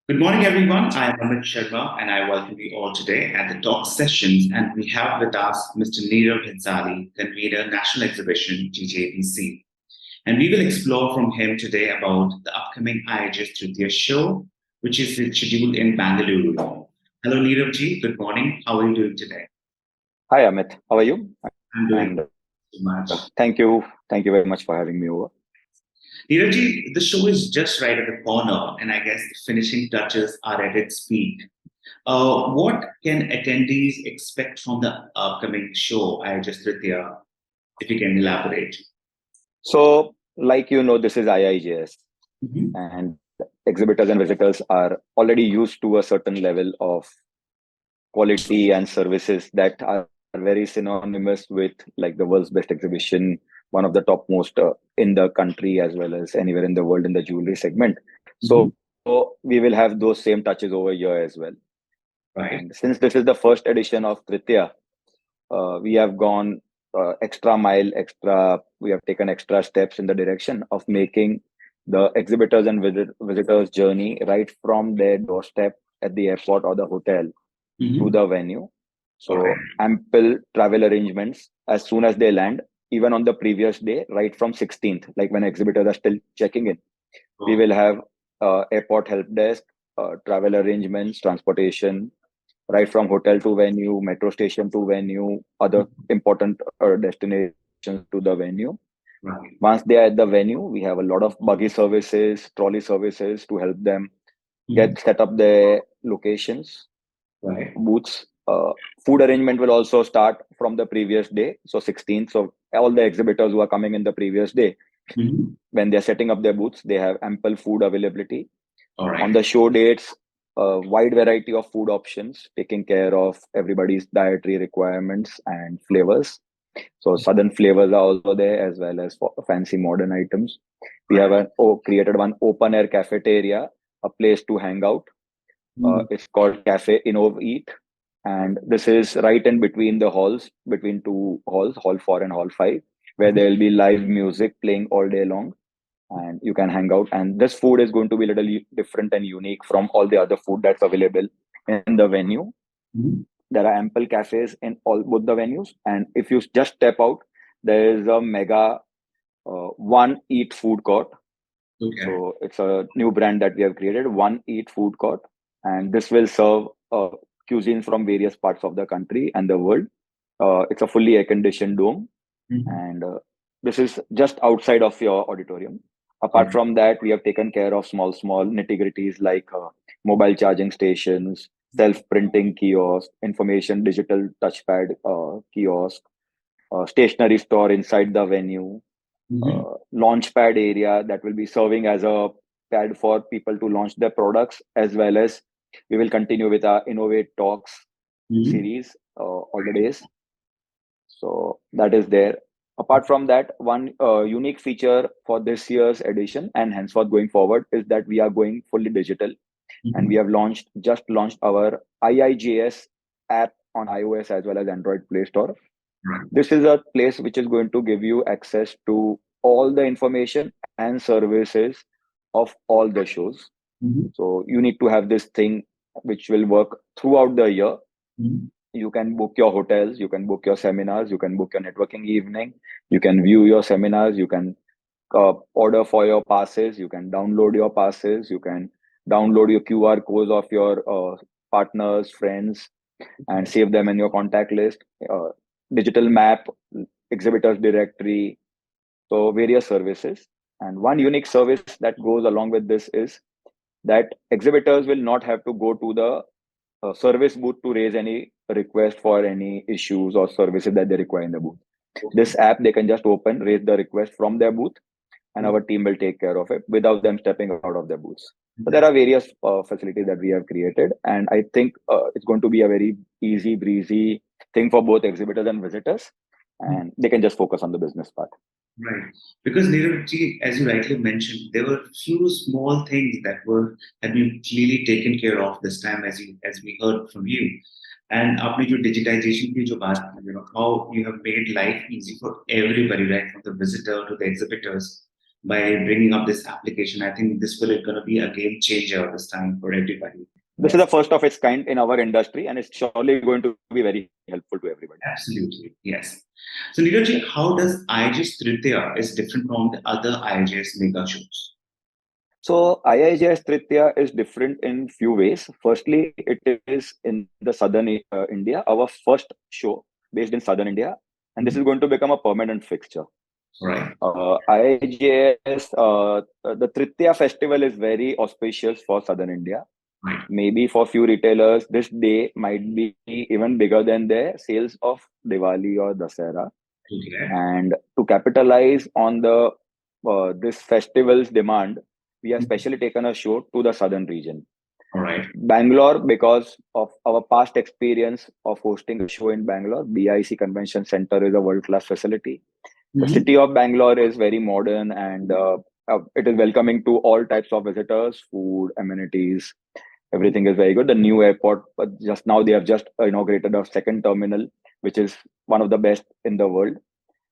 Good morning, everyone. I am Amit Sharma, and I welcome you all today at the talk sessions. And we have with us Mr. Nirav Bhansali, Convener National Exhibition, GJEPC. And we will explore from him today about the upcoming IIJS Tritya show, which is scheduled in Bangalore. Hello, Nirav ji. Good morning. How are you doing today? Hi Amit, how are you? I'm doing And so much. thank you very much for having me over. Nirav ji, the show is just right at the corner, and I guess the finishing touches are at its peak. What can attendees expect from the upcoming show, IIJS Tritya, if you can elaborate? So, like this is IIJS, Mhm. and exhibitors and visitors are already used to a certain level of quality and services that are very synonymous with like the world's best exhibition, one of the topmost in the country as well as anywhere in the world in the jewelry segment. Mhm. So we will have those same touches over here as well. Right. And since this is the first edition of Tritya, we have gone extra mile, we have taken extra steps in the direction of making the exhibitors and visitors journey right from their doorstep at the airport or the hotel to Mhm. the venue. All right. So ample travel arrangements as soon as they land, even on the previous day, right from 16th, like when exhibitors are still checking in. We Oh, will have airport help desk, travel arrangements, transportation, right from hotel to venue, metro station to venue, other important destinations to the venue. right. Once they are at the venue, we have a lot of buggy services, trolley services to help them Mhm. get set up their locations, Right. booths. Food arrangement will also start from the previous day, so 16th. So all the exhibitors who are coming in the previous day, Mhm. when they're setting up their booths, they have ample food availability. All On right. the show dates, a wide variety of food options, taking care of everybody's dietary requirements and flavors. So southern flavors are also there as well as for fancy modern items. We have Right. created one open air cafeteria, a place to hang out. Mhm. It's called Cafe Innov Eat, and this is right in between the halls, between two halls, Hall 4 and Hall 5, where there will be live music playing all day long, and you can hang out. And this food is going to be a little different and unique from all the other food that's available in the venue. Mhm. There are ample cafes in all both the venues, and if you just step out, there is a mega one eat food court. Okay. So it's a new brand that we have created, one eat food court, and this will serve cuisines from various parts of the country and the world. It's a fully air conditioned dome, Mhm. and this is just outside of your auditorium. All Apart right. from that, we have taken care of small nitty gritties like mobile charging stations, self printing kiosk, information digital touchpad kiosk, stationery store inside the venue, Mhm. launch pad area that will be serving as a pad for people to launch their products, as well as we will continue with our innovate talks Mhm. series all the days. So that is there. Apart from that, one unique feature for this year's edition and henceforth going forward is that we are going fully digital, and we Mhm. have just launched our IIJS app on iOS as well as Android Play Store. Right. This is a place which is going to give you access to all the information and services of all the shows. Mhm. So you need to have this thing which will work throughout the year. Mhm. You can book your hotels, you can book your seminars, you can book your networking evening, you can view your seminars, you can order for your passes, you can download your passes, you can download your QR codes of your partners, friends, and save them in your contact list. Digital map, exhibitors directory, so various services. And one unique service that goes along with this is that exhibitors will not have to go to the service booth to raise any request for any issues or services that they require in the booth. Okay. This app they can just open, raise the request from their booth, and our team will take care of it without them stepping out of their booths. So there Okay. are various facilities that we have created, and I think it's going to be a very easy breezy thing for both exhibitors and visitors, and they can just focus on the business part. Right. Because Nirav ji, as you rightly mentioned, there were few small things that were had been clearly taken care of this time, as we heard from you. And आपने जो digitization की जो बात की, how you have made life easy for everybody, right, from the visitor to the exhibitors. by bringing up this application. I think this will going to be a game changer this time for everybody. This is the first of its kind in our industry, and it's surely going to be very helpful to everybody. Absolutely, yes. So, Neeraj, how does IIJS Tritya is different from the other IIJS mega shows? So IIJS Tritya is different in few ways. Firstly, it is in the southern India, our first show based in southern India, and this is going to become a permanent fixture. Right. IIJS, the Tritya festival is very auspicious for southern India. Right. Maybe for few retailers, this day might be even bigger than their sales of Diwali or Dasara. Okay. And to capitalize on the this festival's demand, we have specially taken a show to the southern region. All right. Bangalore, because of our past experience of hosting a show in Bangalore, BIC Convention Center is a world-class facility. The city of Bangalore is very modern, and it is welcoming to all types of visitors, food, amenities. Everything is very good. The new airport, but just now they have just inaugurated a second terminal, which is one of the best in the world.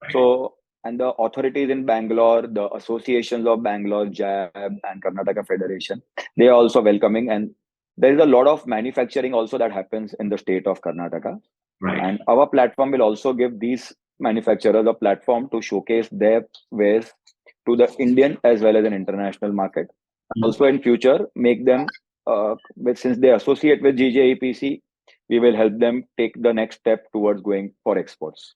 Right. So, and the authorities in Bangalore, the associations of Bangalore, JAB and Karnataka Federation, they are also welcoming. And there is a lot of manufacturing also that happens in the state of Karnataka. Right. And our platform will also give these manufacturers a platform to showcase their wares to the Indian as well as an international market. Also in future, make them, since they associate with GJEPC, we will help them take the next step towards going for exports.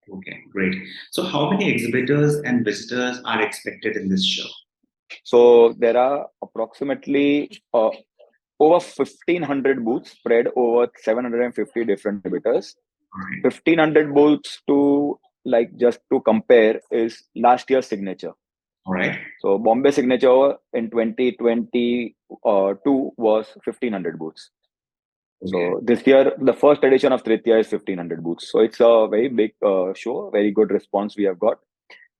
Okay, great. So how many exhibitors and visitors are expected in this show? So there are approximately over 1,500 booths spread over 750 different exhibitors. Right. 1,500 booths to, like, just to compare, is last year's signature. All right. So Bombay signature in 2022 was 1,500 booths. Okay. So this year, the first edition of Tritya is 1,500 booths. So it's a very big show, very good response we have got.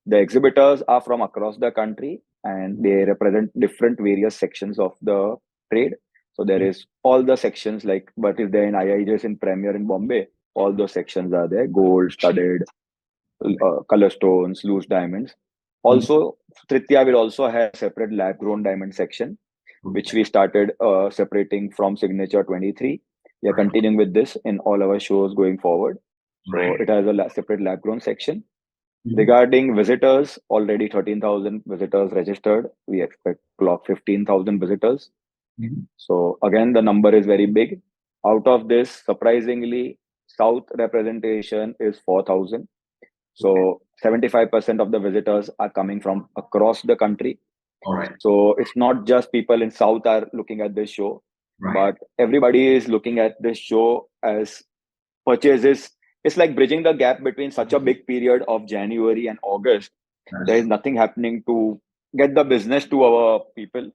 The exhibitors are from across the country, and they represent different various sections of the trade. So there is all the sections, like what is there in IIJS in Premier in Bombay. All those sections are there: gold, studded, color stones, loose diamonds. Also, Tritya will also have a separate lab grown diamond section, which we started separating from Signature 23. We are continuing with this in all our shows going forward. So it has a separate lab grown section. Regarding visitors, already 13,000 visitors registered. We expect to clock 15,000 visitors. So again, the number is very big. Out of this, surprisingly, South representation is 4,000. So 75% of the visitors are coming from across the country. All right. So it's not just people in South are looking at this show, but everybody is looking at this show as purchases. It's like bridging the gap between such a big period of January and August. There is nothing happening to get the business to our people.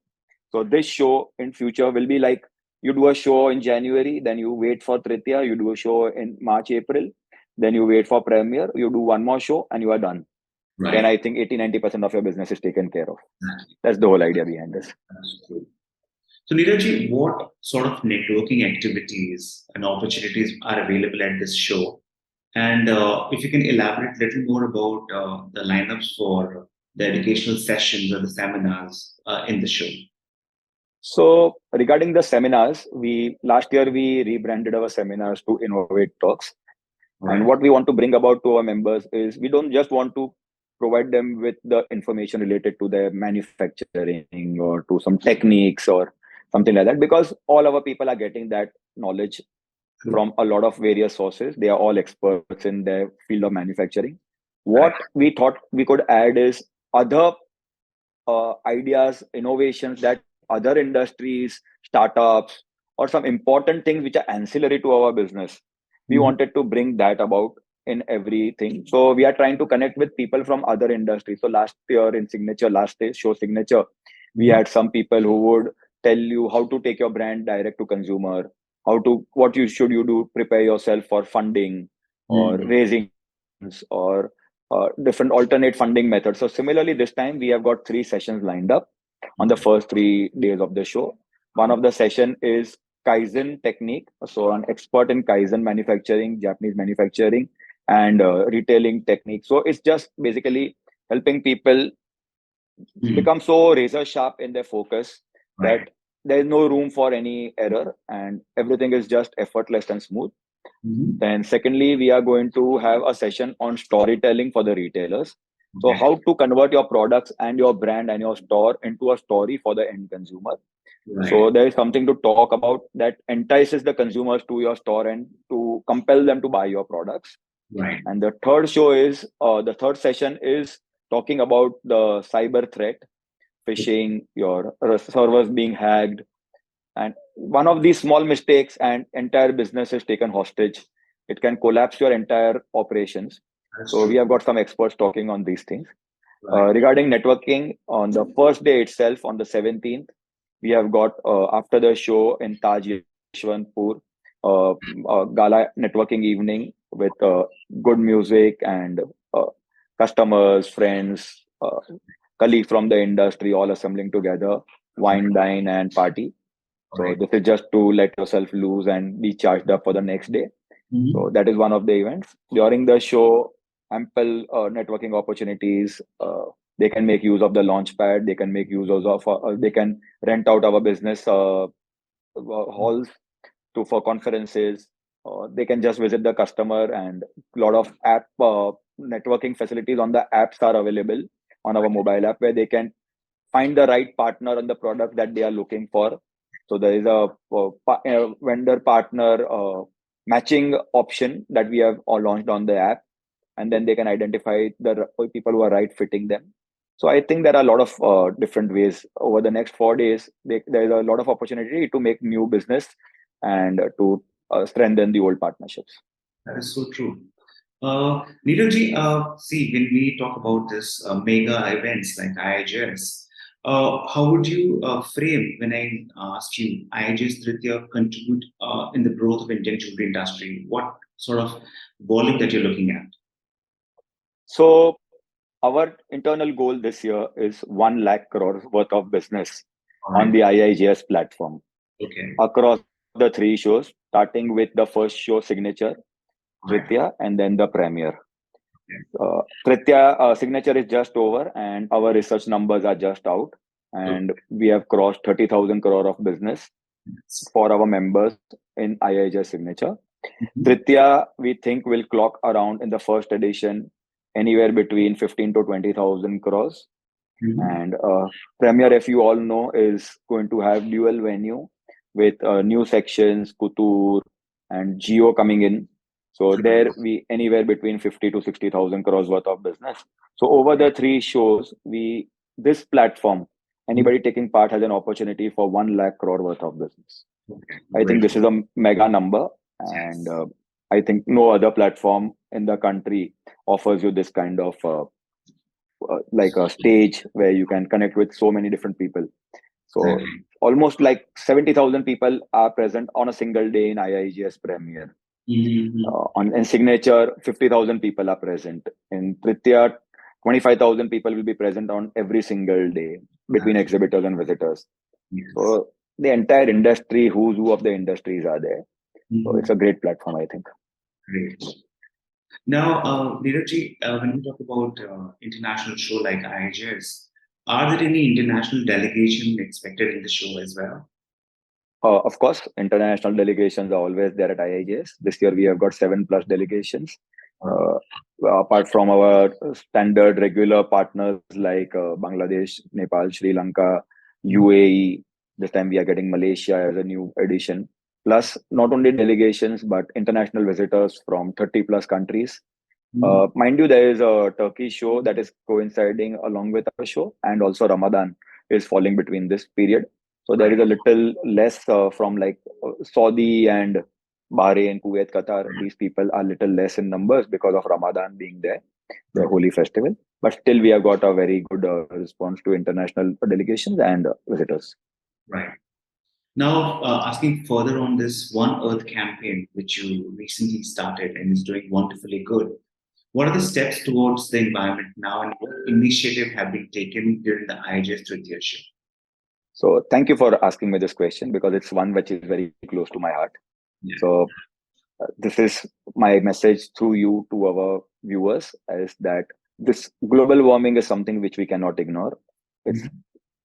So this show in future will be like, you do a show in January, then you wait for Tritya, you do a show in March, April, then you wait for premiere, you do one more show and you are done. Right. Then I think 80-90% of your business is taken care of. That's the whole idea behind this. So Neeraj, what sort of networking activities and opportunities are available at this show? And if you can elaborate a little more about the lineups for the educational sessions or the seminars in the show. So regarding the seminars, last year we rebranded our seminars to Innovate Talks. Right. And what we want to bring about to our members is, we don't just want to provide them with the information related to their manufacturing or to some techniques or something like that, because all our people are getting that knowledge from a lot of various sources. They are all experts in their field of manufacturing. What we thought we could add is other ideas, innovations that other industries, startups, or some important things which are ancillary to our business. We wanted to bring that about in everything. So we are trying to connect with people from other industries. So last year in Signature, last day show Signature, we had some people who would tell you how to take your brand direct to consumer, what you should do, prepare yourself for funding or raising, or different alternate funding methods. So similarly, this time we have got 3 sessions lined up on the first 3 days of the show. One of the session is Kaizen technique. So an expert in Kaizen manufacturing, Japanese manufacturing, and retailing technique. So it's just basically helping people become so razor sharp in their focus Right. that there is no room for any error and everything is just effortless and smooth. Then secondly, we are going to have a session on storytelling for the retailers. So Okay. how to convert your products and your brand and your store into a story for the end consumer. Right. So there is something to talk about that entices the consumers to your store and to compel them to buy your products. Right. And the third session is talking about the cyber threat, phishing, your servers being hacked, and one of these small mistakes and entire business is taken hostage. It can collapse your entire operations. That's So we true. have got some experts talking on these things. Right. Regarding networking, on the first day itself, on the 17th, we have got after the show in Taj Yeshwantpur, a gala networking evening with good music and uh, customers, friends, colleagues from the industry all assembling together, wine, dine, and party. All So right. this is just to let yourself loose and be charged up for the next day. So that is one of the events. During the show, ample networking opportunities. They can make use of the launch pad. They can make use of. They can rent out our business halls to for conferences. They can just visit the customer, and a lot of app networking facilities on the apps are available on our mobile app where they can find the right partner on the product that they are looking for. So there is a vendor partner matching option that we have all launched on the app, and then they can identify the people who are right fitting them. So I think there are a lot of different ways over the next 4 days. There is a lot of opportunity to make new business and to strengthen the old partnerships. That is so true. Neeraj, see, when we talk about this mega events like IIJS, how would you frame when I asked you IIJS Tritya contribute in the growth of Indian jewelry industry? What sort of volume that you're looking at? So our internal goal this year is 1 lakh crore worth of business All on right. the IIJS platform Okay. across the 3 shows, starting with the first show, Signature, All right. Tritya, and then the premiere. Okay. Tritya Signature is just over, and our research numbers are just out, Okay. and we have crossed 30,000 crore of business for our members in IIJS Signature. Tritya, we think, will clock around in the first edition anywhere between 15 to 20,000 crores. And Premier, if you all know, is going to have dual venue with new sections, Couture and Geo coming in. So there we anywhere between 50 to 60,000 crores worth of business. So over the 3 shows, this platform, anybody taking part has an opportunity for 1 lakh crore worth of business. Okay. I think Great. this is a mega number, and Yes. I think no other platform in the country offers you this kind of like a stage where you can connect with so many different people. So Exactly. almost like 70,000 people are present on a single day in IIJS Premier. On in Signature, 50,000 people are present. In Tritya, 25,000 people will be present on every single day between That's exhibitors and visitors. yes. So the entire industry, who's who of the industries are there. So it's a great platform, I think. Great. Now, Neeraj, when we talk about international show like IIJS, are there any international delegation expected in the show as well? Of course, international delegations are always there at IIJS. This year we have got 7+ delegations. Apart from our standard regular partners like Bangladesh, Nepal, Sri Lanka, UAE, this time we are getting Malaysia as a new addition. Plus, not only delegations, but international visitors from 30+ countries. Mind you, there is a Turkey show that is coinciding along with our show, and also Ramadan is falling between this period. So there is a little less from like Saudi and Bahrain, Kuwait, Qatar. These people are little less in numbers because of Ramadan being there, the holy festival. But still, we have got a very good response to international delegations and visitors. Right. Now, asking further on this One Earth campaign, which you recently started and is doing wonderfully good. What are the steps towards the environment now, and what initiative have been taken during the IIJS Tritya show? So thank you for asking me this question because it's one which is very close to my heart. Yeah. So this is my message through you to our viewers is that this global warming is something which we cannot ignore. It's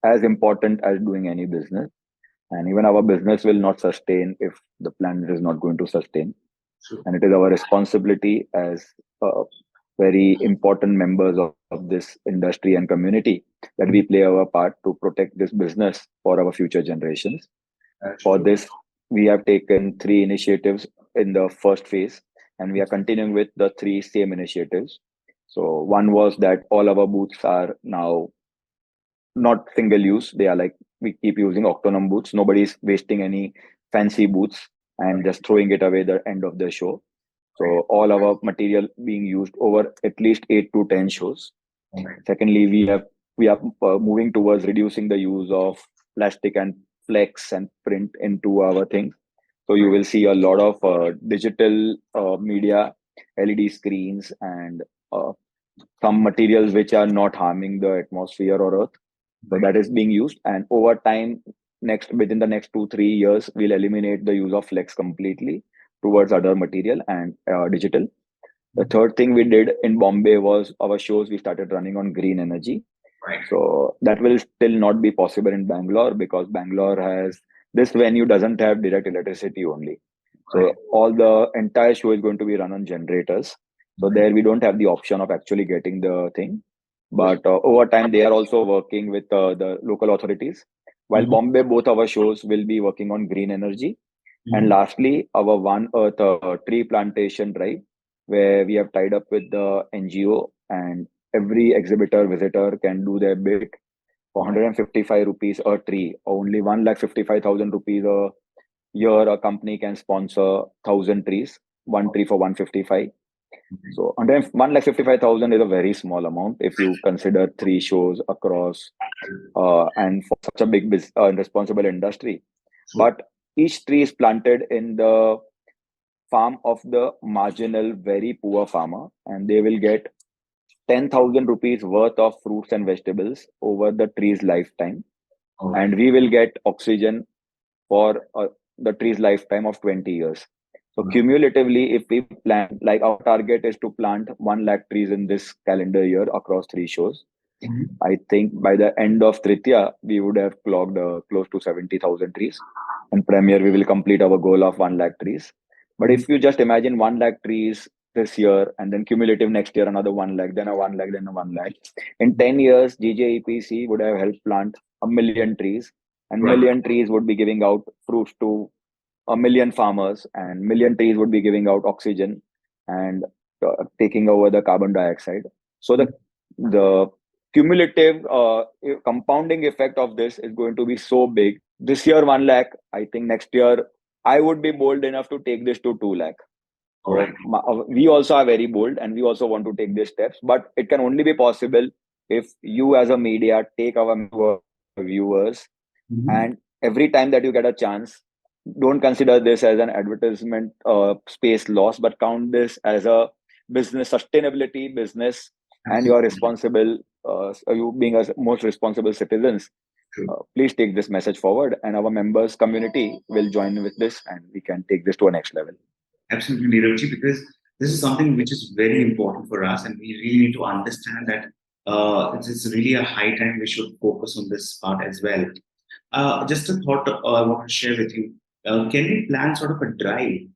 as important as doing any business. And even our business will not sustain if the planet is not going to sustain. True. And it is our responsibility as very important members of this industry and community that we play our part to protect this business for our future generations. For this, we have taken 3 initiatives in the first phase, and we are continuing with the 3 same initiatives. So one was that all our booths are now not single use. They are like, we keep using Octonum booths. Nobody's wasting any fancy booths and just throwing it away the end of the show. So all our material being used over at least 8 to 10 shows. Secondly, we are moving towards reducing the use of plastic and flex and print into our things. So you will see a lot of digital media, LED screens, and some materials which are not harming the atmosphere or earth. So that is being used, and over time, within the next 2 3 years, we'll eliminate the use of flex completely towards other material and digital. The third thing we did in Bombay was our shows we started running on green energy. So that will still not be possible in Bangalore because Bangalore has this venue doesn't have direct electricity only. So all the entire show is going to be run on generators. So there we don't have the option of actually getting the thing. But over time, they are also working with the local authorities. While Bombay, both our shows will be working on green energy. And lastly, our One Earth tree plantation drive, where we have tied up with the NGO, and every exhibitor visitor can do their bit for 155 rupees a tree. Only 1,55,000 rupees a year a company can sponsor 1,000 trees, one tree for 155. So 1,55,000 is a very small amount if you consider 3 shows across and for such a big responsible industry. But each tree is planted in the farm of the marginal, very poor farmer, and they will get 10,000 rupees worth of fruits and vegetables over the tree's lifetime. And we will get oxygen for the tree's lifetime of 20 years. So cumulatively, if we plant, like our target is to plant 1 lakh trees in this calendar year across 3 shows. I think by the end of Tritya, we would have clocked close to 70,000 trees. And Premier, we will complete our goal of 1 lakh trees. But if you just imagine 1 lakh trees this year and then cumulative next year, another 1 lakh, then a 1 lakh, then a 1 lakh. In 10 years, GJEPC would have helped plant 1 million trees, and 1 million trees would be giving out fruits to 1 million farmers, and 1 million trees would be giving out oxygen and taking over the carbon dioxide. So the cumulative compounding effect of this is going to be so big. This year 1 lakh, I think next year I would be bold enough to take this to 2 lakh. We also are very bold and we also want to take these steps, but it can only be possible if you as a media take our viewers and every time that you get a chance, don't consider this as an advertisement space loss, but count this as a business sustainability business. And you are responsible, you being as most responsible citizens, please take this message forward, and our members community will join with this, and we can take this to a next level. Absolutely, Niravji, because this is something which is very important for us, and we really need to understand that it's really a high time we should focus on this part as well. Just a thought I want to share with you. Can we plan sort of a drive,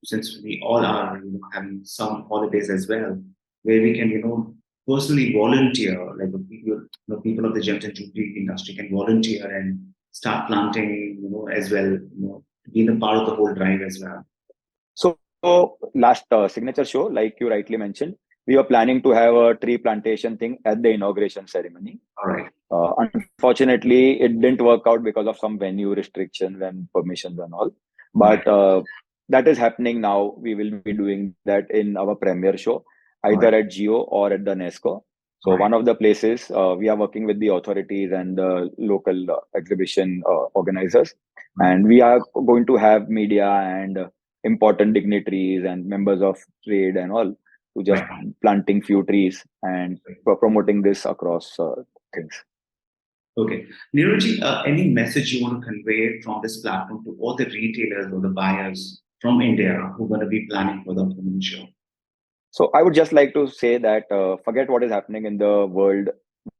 since we all are having some holidays as well, where we can, personally volunteer, like the people of the gems and jewelry industry can volunteer and start planting, as well, be the part of the whole drive as well. So last signature show, like you rightly mentioned, we were planning to have a tree plantation thing at the inauguration ceremony. All right. Unfortunately, it didn't work out because of some venue restrictions and permissions and all. But that is happening now. We will be doing that in our premiere show, either at Geo or at the NESCO. So one of the places we are working with the authorities and the local exhibition organizers, and we are going to have media and important dignitaries and members of trade and all to just planting few trees and promoting this across things. Okay. Niravji, any message you want to convey from this platform to all the retailers or the buyers from India who are going to be planning for the upcoming show? So I would just like to say that forget what is happening in the world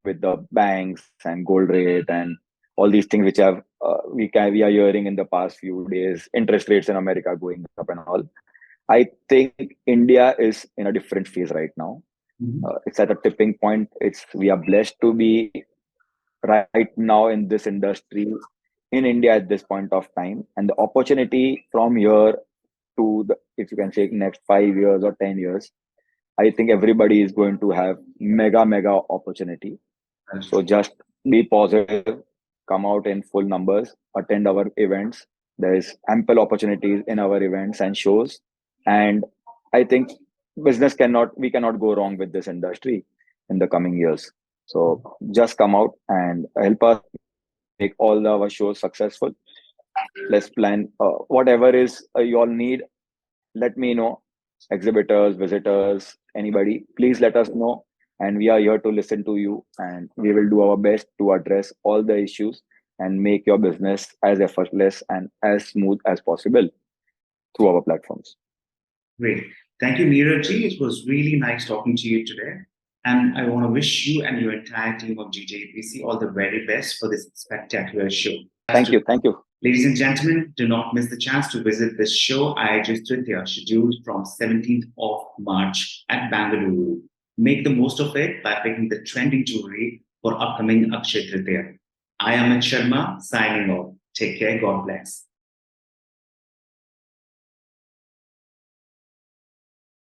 with the banks and gold rate and all these things which have we are hearing in the past few days, interest rates in America going up and all. I think India is in a different phase right now. It's at a tipping point. We are blessed to be right now in this industry in India at this point of time, and the opportunity from here to the, if you can say, next 5 years or 10 years, I think everybody is going to have mega opportunity. So just be positive, come out in full numbers, attend our events. There is ample opportunities in our events and shows, and I think we cannot go wrong with this industry in the coming years. So just come out and help us make all our shows successful. Let's plan whatever is you all need. Let me know, exhibitors, visitors, anybody, please let us know, and we are here to listen to you, and we will do our best to address all the issues and make your business as effortless and as smooth as possible through our platforms. Great. Thank you, Neeraj. It was really nice talking to you today. And I want to wish you and your entire team of GJEPC all the very best for this spectacular show. Thank you. Ladies and gentlemen, do not miss the chance to visit this show, IIJS Tritya, scheduled from 17th of March at Bangalore. Make the most of it by picking the trending jewelry for upcoming Akshaya Tritiya. I am Amit Sharma, signing off. Take care. God bless.